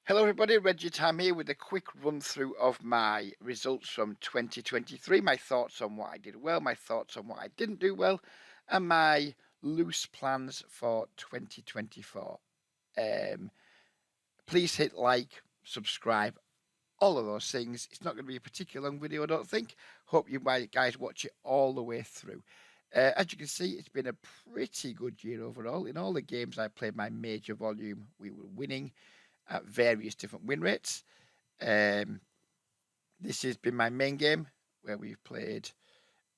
Hello everybody, Reggie Tam here with a quick run through of my results from 2023, my thoughts on what I did well, my thoughts on what I didn't do well, and my loose plans for 2024. Please hit like, subscribe, all of those things. It's not going to be a particularly long video, I don't think. Hope you guys watch it all the way through. As you can see, it's been a pretty good year overall. In all the games I played my major volume, we were winning at various different win rates. This has been my main game where we've played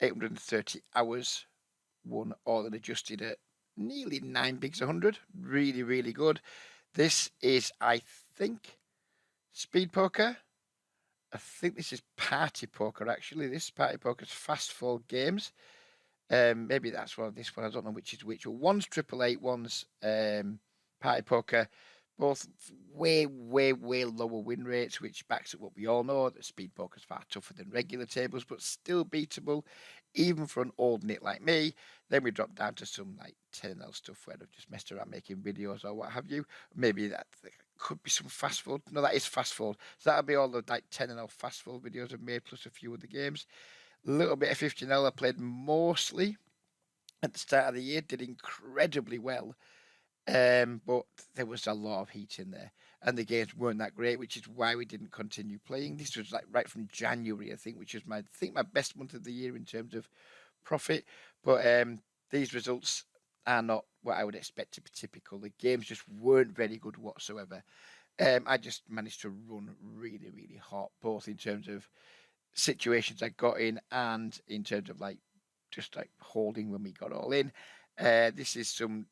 830 hours, won all and adjusted at nearly 9 bigs 100. Really, really good. This is, I think, speed poker. I think this is party poker, actually. This party poker's fast fold games. Maybe that's one of this one. I don't know which is which. Well, one's triple eight, one's party poker. Both way, way, way lower win rates, which backs up what we all know, that speed poker is far tougher than regular tables, but still beatable, even for an old nit like me. Then we drop down to some like 10L stuff where I've just messed around making videos or what have you. Maybe that could be some fast forward. No, that is fast forward. So that'll be all the like 10L fast forward videos I've made, plus a few other games. A little bit of 15L I played mostly at the start of the year, did incredibly well. But there was a lot of heat in there, and the games weren't that great, which is why we didn't continue playing. This was like right from January, I think, which was my best month of the year in terms of profit. But these results are not what I would expect to be typical. The games just weren't very good whatsoever. I just managed to run really, really hot, both in terms of situations I got in and in terms of like just like holding when we got all in. This is some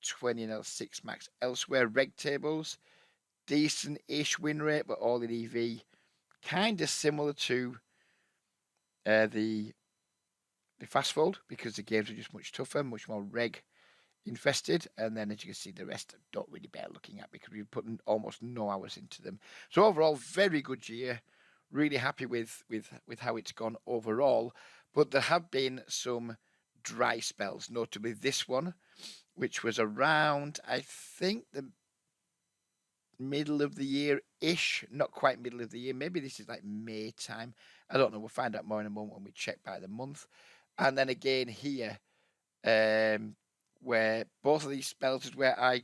20L6 max elsewhere reg tables, decent-ish win rate, but all in EV, kind of similar to the fast fold, because the games are just much tougher, much more reg infested, and then as you can see, the rest don't really bear looking at because we've put almost no hours into them. So overall, very good year. Really happy with how it's gone overall, but there have been some dry spells, notably this one, which was around, I think, the middle of the year-ish, not quite middle of the year. Maybe this is like May time. I don't know. We'll find out more in a moment when we check by the month. And then again here, where both of these spells is where I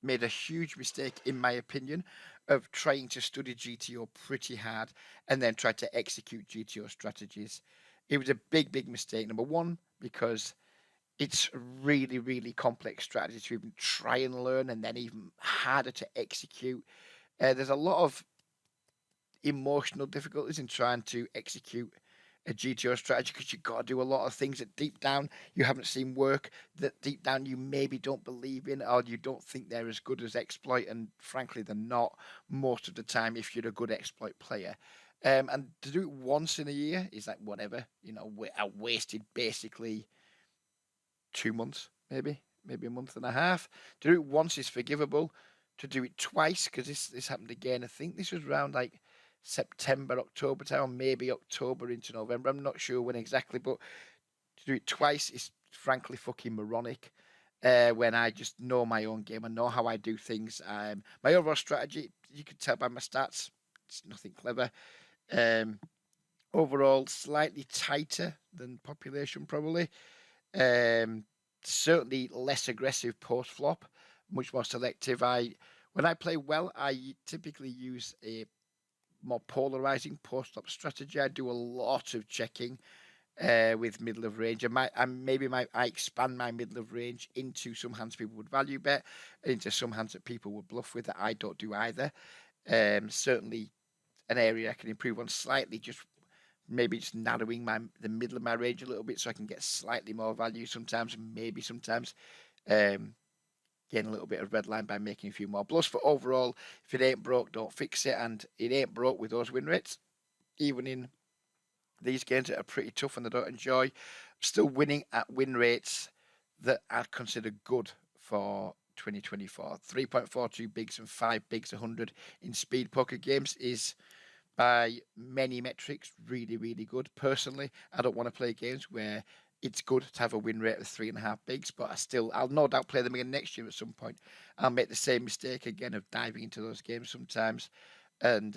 made a huge mistake, in my opinion, of trying to study GTO pretty hard and then try to execute GTO strategies. It was a big, big mistake. Number one, because it's really, really complex strategy to even try and learn, and then even harder to execute. There's a lot of emotional difficulties in trying to execute a GTO strategy because you've got to do a lot of things that deep down you haven't seen work, that deep down you maybe don't believe in, or you don't think they're as good as exploit, and frankly they're not most of the time if you're a good exploit player. And to do it once in a year is like whatever, I wasted basically 2 months, maybe a month and a half. To do it once is forgivable. To do it twice, because this happened again, I think this was around like September, October time, maybe October into November. I'm not sure when exactly, but to do it twice is frankly fucking moronic. When I just know my own game, I know how I do things. My overall strategy, you can tell by my stats, it's nothing clever. Overall, slightly tighter than population, probably. Certainly less aggressive post flop, much more selective. When I play well, I typically use a more polarizing post flop strategy. I do a lot of checking with middle of range. I expand my middle of range into some hands people would value bet, into some hands that people would bluff with that I don't do either. Certainly an area I can improve on slightly, maybe just narrowing the middle of my range a little bit so I can get slightly more value sometimes, maybe sometimes getting a little bit of red line by making a few more bluffs. But overall, if it ain't broke, don't fix it, and it ain't broke with those win rates. Even in these games that are pretty tough and I don't enjoy, still winning at win rates that I consider good for 2024. 3.42 bigs and 5 bigs 100 in speed poker games is, by many metrics, really, really good. Personally, I don't want to play games where it's good to have a win rate of 3.5 bigs, but I'll no doubt play them again next year at some point. I'll make the same mistake again of diving into those games sometimes and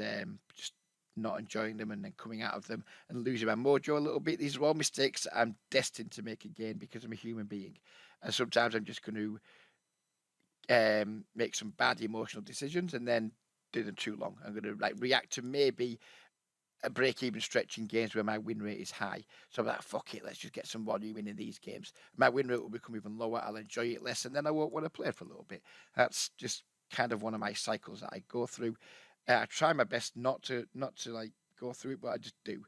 just not enjoying them and then coming out of them and losing my mojo a little bit. These are all mistakes that I'm destined to make again because I'm a human being. And sometimes I'm just going to make some bad emotional decisions and then do them too long. I'm going to react to maybe a break-even stretch in games where my win rate is high. So I'm like, fuck it, let's just get some volume in these games. My win rate will become even lower. I'll enjoy it less, and then I won't want to play for a little bit. That's just kind of one of my cycles that I go through. I try my best not to like go through it, but I just do.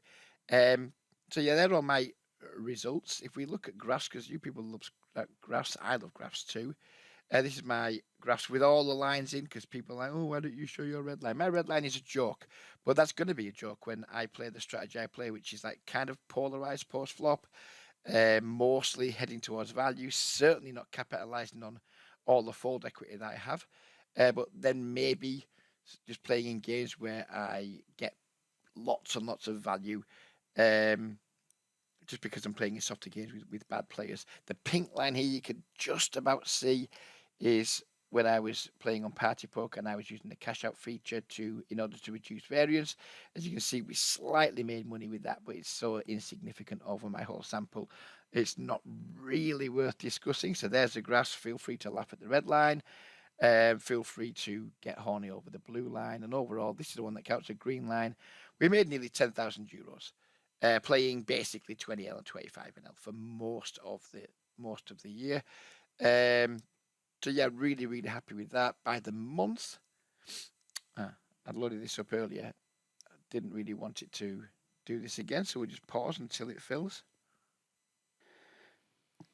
So yeah, they're all my results. If we look at graphs, because you people love graphs, I love graphs too. This is my graphs with all the lines in because people are like, oh, why don't you show your red line? My red line is a joke, but that's going to be a joke when I play the strategy I play, which is like kind of polarized post flop, mostly heading towards value, certainly not capitalizing on all the fold equity that I have, but then maybe just playing in games where I get lots and lots of value. Just because I'm playing in softer games with bad players. The pink line here you can just about see is when I was playing on Party Poker and I was using the cash out feature in order to reduce variance. As you can see, we slightly made money with that, but it's so insignificant over my whole sample. It's not really worth discussing. So there's the graphs. Feel free to laugh at the red line. Feel free to get horny over the blue line. And overall, this is the one that counts a green line. We made nearly 10,000 euros. Playing basically 20L and 25NL for most of the year. So yeah, really, really happy with that. By the month, I'd loaded this up earlier. I didn't really want it to do this again, so we'll just pause until it fills.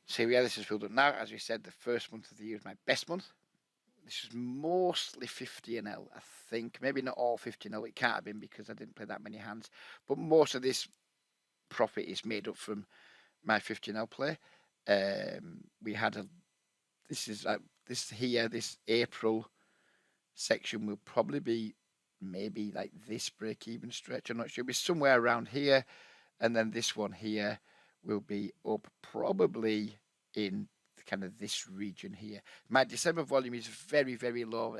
So here we are, this is filled up now. As we said, the first month of the year is my best month. This is mostly 50NL, I think. Maybe not all 50NL. It can't have been because I didn't play that many hands. But most of this profit is made up from my 50NL play. We had this April section will probably be maybe like this break-even stretch. I'm not sure. It'll be somewhere around here, and then this one here will be up probably in kind of this region here. My December volume is very, very low.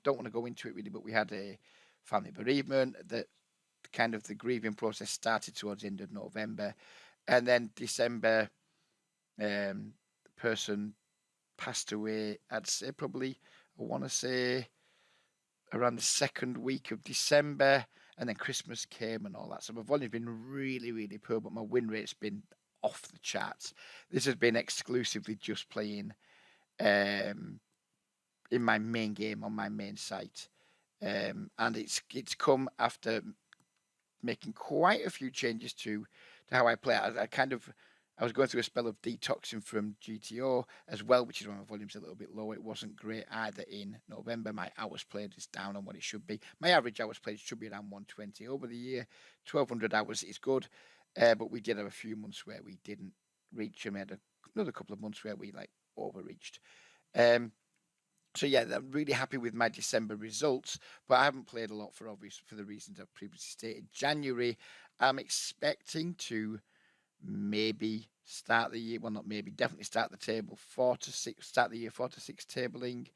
Don't want to go into it really, but we had a family bereavement that kind of the grieving process started towards the end of November, and then December, the person passed away. I'd say probably, I want to say around the second week of December, and then Christmas came and all that. So my volume's been really, really poor, but my win rate's been off the charts. This has been exclusively just playing in my main game on my main site, and it's come after making quite a few changes to how I play. I was going through a spell of detoxing from GTO as well, which is why my volume's a little bit low. It wasn't great either in November. My hours played is down on what it should be. My average hours played should be around 120 over the year. 1,200 hours is good, but we did have a few months where we didn't reach, and we had another couple of months where we overreached. So yeah, I'm really happy with my December results, but I haven't played a lot for the reasons I've previously stated. January, I'm expecting to maybe start the year. Well, not maybe, definitely start the year 4 to 6 tabling,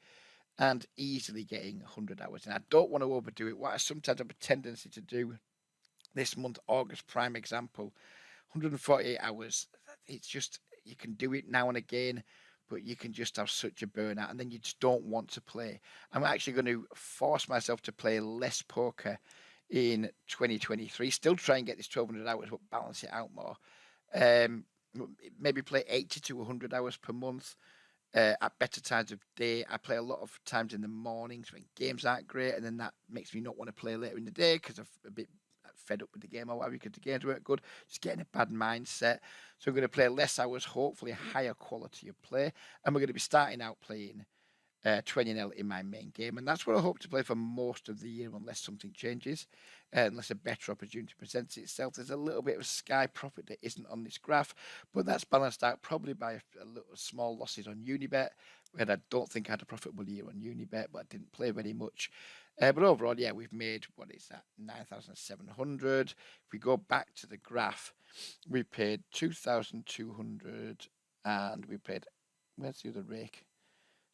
and easily getting 100 hours. And I don't want to overdo it. What I sometimes have a tendency to do this month, August, prime example, 148 hours. It's just you can do it now and again, but you can just have such a burnout, and then you just don't want to play. I'm actually going to force myself to play less poker in 2023. Still try and get this 1,200 hours, but balance it out more. Maybe play 80 to 100 hours per month at better times of day. I play a lot of times in the mornings when games aren't great, and then that makes me not want to play later in the day because I'm a bit fed up with the game or whatever because the games weren't good. Just getting a bad mindset. So I'm going to play less hours, hopefully a higher quality of play, and we're going to be starting out playing 20L in my main game, and that's what I hope to play for most of the year unless something changes, unless a better opportunity presents itself. There's a little bit of sky profit that isn't on this graph, but that's balanced out probably by a little small losses on Unibet, where I don't think I had a profitable year on Unibet, but I didn't play very much. But overall, yeah, we've made, what is that, 9,700. If we go back to the graph, We paid 2,200, and we paid. Where's the other rake?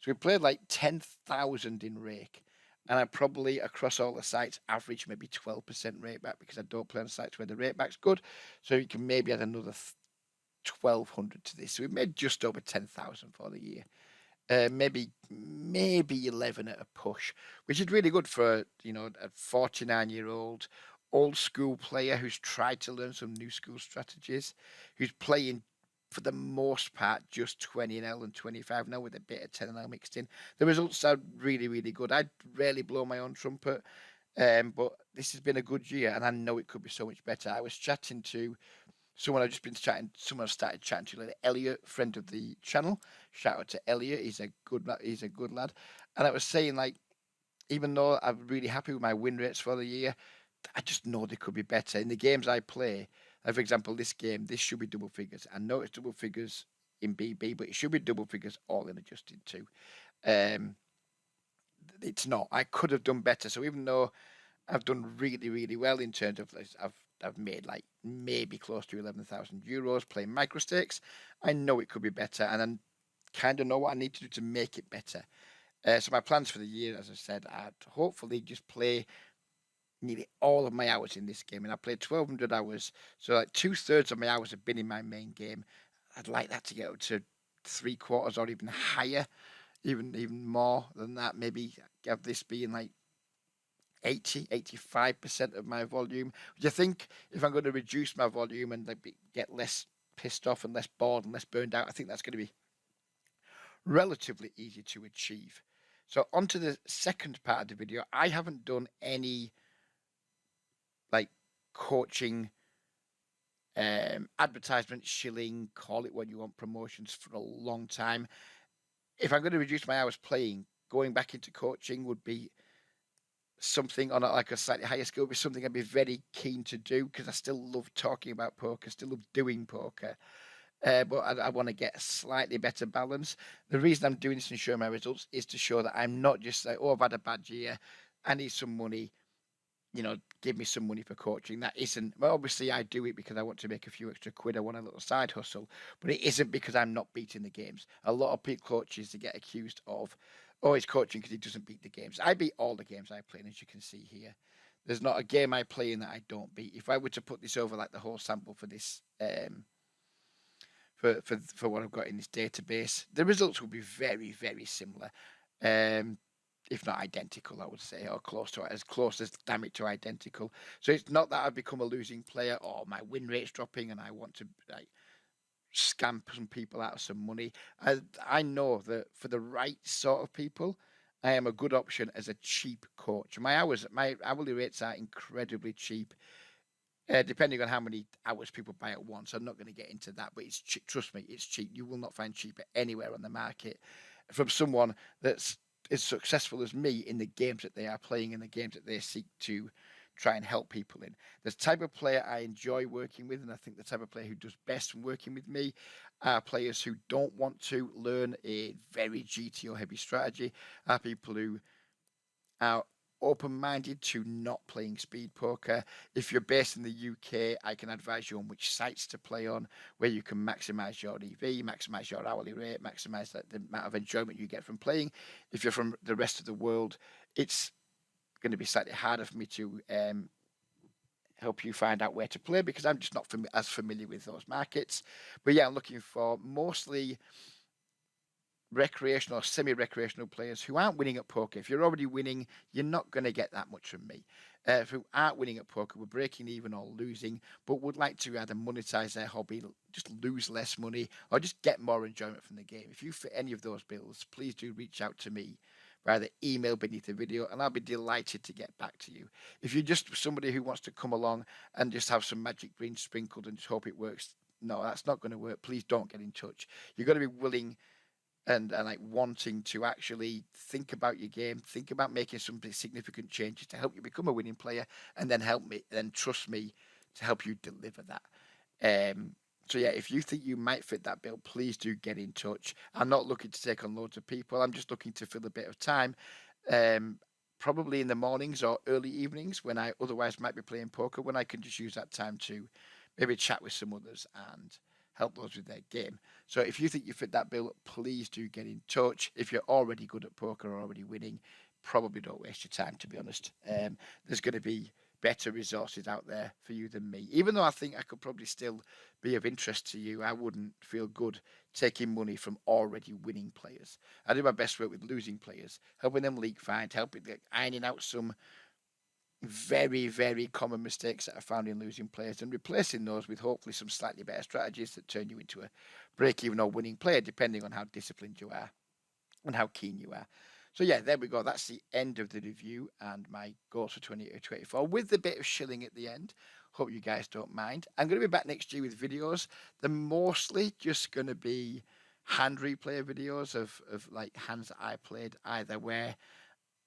So we played like 10,000 in rake, and I probably across all the sites average maybe 12% rake back because I don't play on sites where the rake back's good. So you can maybe add another 1,200 to this. So we made just over 10,000 for the year. Maybe 11 at a push, which is really good for a 49-year-old old school player who's tried to learn some new school strategies, who's playing for the most part just 20NL and 25NL with a bit of 10NL mixed in. The results sound really, really good. I rarely blow my own trumpet, but this has been a good year, and I know it could be so much better. I was chatting to someone I've just been chatting. Someone I've started chatting to later. Elliot, friend of the channel. Shout out to Elliot. He's a good lad. And I was saying, like, even though I'm really happy with my win rates for the year, I just know they could be better in the games I play. Like, for example, this game, this should be double figures. I know it's double figures in BB, but it should be double figures all in adjusted too. It's not. I could have done better. So even though I've done really, really well in terms of I've made like maybe close to 11,000 euros playing microstakes, I know it could be better, and I kind of know what I need to do to make it better. So my plans for the year, as I said, I'd hopefully just play nearly all of my hours in this game, and I played 1,200 hours, so like 2/3 of my hours have been in my main game. I'd like that to get up to 3/4 or even higher, even more than that. Maybe have this being like 85% of my volume. Do you think if I'm going to reduce my volume and like get less pissed off and less bored and less burned out, I think that's going to be relatively easy to achieve. So on to the second part of the video. I haven't done any like coaching, advertisement, shilling, call it what you want, promotions for a long time. If I'm going to reduce my hours playing, going back into coaching would be something on like a slightly higher scale, would be something I'd be very keen to do because I still love talking about poker, still love doing poker. But I want to get a slightly better balance. The reason I'm doing this and showing my results is to show that I'm not just like, oh, I've had a bad year, I need some money, give me some money for coaching. That isn't, well, obviously I do it because I want to make a few extra quid. I want a little side hustle, but it isn't because I'm not beating the games. A lot of people coaches, they get accused of, oh, he's coaching because he doesn't beat the games. I beat all the games I play, and as you can see here, there's not a game I play in that I don't beat. If I were to put this over like the whole sample for this, for what I've got in this database, the results will be very, very similar. If not identical, I would say, or as close as damn it to identical. So it's not that I've become a losing player or my win rate's dropping and I want to like scam some people out of some money. I know that for the right sort of people, I am a good option as a cheap coach. My hourly rates are incredibly cheap. Depending on how many hours people buy at once, I'm not going to get into that, but it's trust me, it's cheap. You will not find cheaper anywhere on the market from someone that's as successful as me in the games that they are playing, in the games that they seek to try and help people in. The type of player I enjoy working with, and I think the type of player who does best from working with me, are players who don't want to learn a very GTO heavy strategy, are people who are open-minded to not playing speed poker. If you're based in the UK, I can advise you on which sites to play on, where you can maximize your EV, maximize your hourly rate, maximize the amount of enjoyment you get from playing. If you're from the rest of the world, it's going to be slightly harder for me to help you find out where to play because I'm just not as familiar with those markets. But yeah, I'm looking for mostly recreational or semi-recreational players who aren't winning at poker. If you're already winning, you're not going to get that much from me. Who aren't winning at poker, we're breaking even or losing, but would like to either monetize their hobby, just lose less money, or just get more enjoyment from the game. If you fit any of those bills, please do reach out to me via the email beneath the video, and I'll be delighted to get back to you. If you're just somebody who wants to come along and just have some magic green sprinkled and just hope it works, no, that's not going to work. Please don't get in touch. You've got to be willing and like wanting to actually think about your game, think about making some significant changes to help you become a winning player, and then trust me to help you deliver that. So yeah, if you think you might fit that bill, please do get in touch. I'm not looking to take on loads of people. I'm just looking to fill a bit of time, probably in the mornings or early evenings when I otherwise might be playing poker, when I can just use that time to maybe chat with some others and help those with their game. So if you think you fit that bill, please do get in touch. If you're already good at poker or already winning, probably don't waste your time, to be honest. There's going to be better resources out there for you than me. Even though I think I could probably still be of interest to you, I wouldn't feel good taking money from already winning players. I do my best work with losing players, helping them leak find, helping ironing out some very, very common mistakes that I found in losing players and replacing those with hopefully some slightly better strategies that turn you into a break-even or winning player, depending on how disciplined you are and how keen you are. So yeah, there we go. That's the end of the review and my goals for 2024 with the bit of shilling at the end. Hope you guys don't mind. I'm going to be back next year with videos. They're mostly just going to be hand replay videos of like hands that I played, either where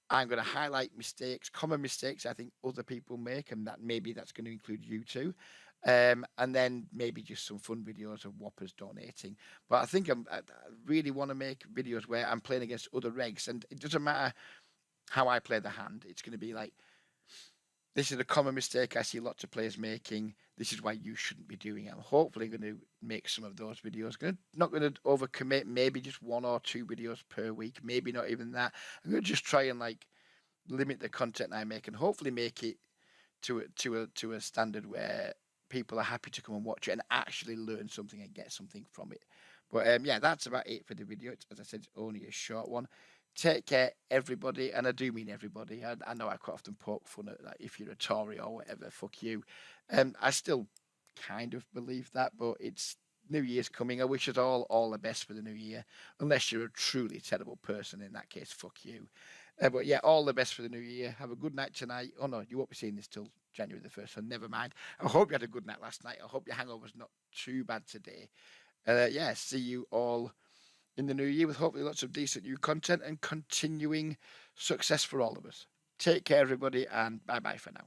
I'm going to highlight mistakes, common mistakes I think other people make, and that maybe that's going to include you too. And then maybe just some fun videos of whoppers donating. But I think I really want to make videos where I'm playing against other regs, and it doesn't matter how I play the hand. It's going to be like, this is a common mistake I see lots of players making. This is why you shouldn't be doing it. I'm hopefully going to make some of those videos. Not going to overcommit. Maybe just 1 or 2 videos per week. Maybe not even that. I'm going to just try and like limit the content I make and hopefully make it to a standard where people are happy to come and watch it and actually learn something and get something from it. But yeah, that's about it for the video. As I said, it's only a short one. Take care, everybody, and I do mean everybody. I know I quite often poke fun at that. If you're a Tory or whatever, fuck you. I still kind of believe that, but it's New Year's coming. I wish us all the best for the new year. Unless you're a truly terrible person, in that case, fuck you. But yeah, all the best for the new year. Have a good night tonight. Oh no, you won't be seeing this till January the 1st, so never mind. I hope you had a good night last night. I hope your hangover's not too bad today. Yeah, see you all in the new year with hopefully lots of decent new content and continuing success for all of us. Take care, everybody, and bye bye for now.